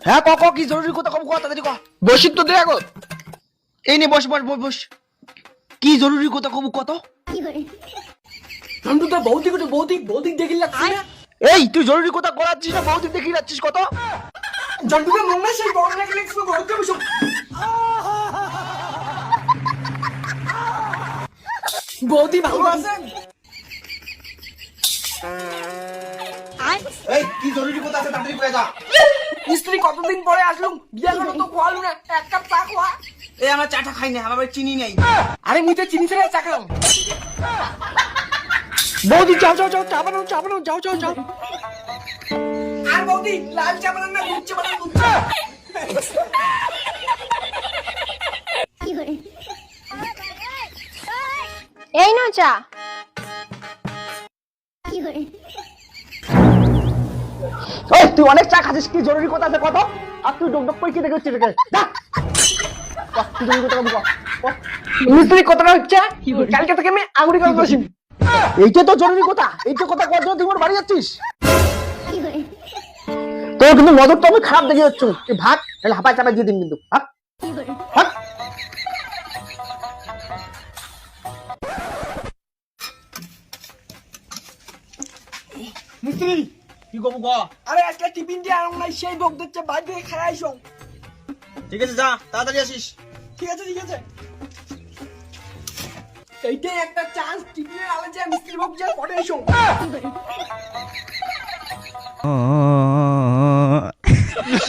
হ্যাঁ ক ক, কি জরুরি কথা কব, কথা তাড়াতাড়ি ক। বসিত তো দে আগত। এই নে বস বস বস বস। কি জরুরি কথা কব কত? ঝন্টু তো ভৌতিক ভৌতিক ভৌতিক দেখি লাগছে না। এই তুই জরুরি কথা করাচ্ছিস না বহুত দেখি যাচ্ছিস কত? ঝন্টুকে মনে সেই বড় লাগে লিখছো ঘরতে বসো। বৌদি ভালো আছেন? এই কি জরুরি কথা আছে তাড়াতাড়ি কয়ে যা। মিস্ত্রি কতদিন পরে আসলুম, বিয়া করে তো খোয়ালু না, এক কাপ চা খোয়া। এই আমার চাটা খাই না, আমার বাড়ি চিনি নাই। আরে মুই তো চিনি ছাড়া চা খেলাম। বৌদি যাও যাও যাও, চা বানাও যাও যাও যাও। আর বৌদি লাল চা বানান না দুধ চা বানান, দুধ চা। এই নাও চা। ওই তুই অনেক চা খাচ্ছিস, কি জরুরি কথা আছে কত? আর তুই ডক ডক করে কি দেখে হচ্ছে রে? যা কি জরুরি কথা কব ক। মিস্ত্রি কতটা হচ্ছে? কালকে থেকে আমি আঙুরি করে বসি। এইটা তো জরুরি কথা, এইটা কথা কর তুই মোর বাড়ি যাচ্ছিস। তোর কিন্তু নজরটা আমি খারাপ দেখে যাচ্ছ। তুই ভাগ, তাহলে হাঁপায় চাপায় দিয়ে দিন কিন্তু। ভাগ ভাগ। মিস্ত্রি কি কব ক। আরে আজকে টিফিন দিয়ে আনলাম না, সেই বক দিচ্ছে বাইরে থেকে খাই আইসো। ঠিক আছে যা, তাড়াতাড়ি আসিস। ঠিক আছে ঠিক আছে। এইটাই একটা চান্স, টিফিনের আলে যে মিস্ত্রি বক যে পড়ে আইসো।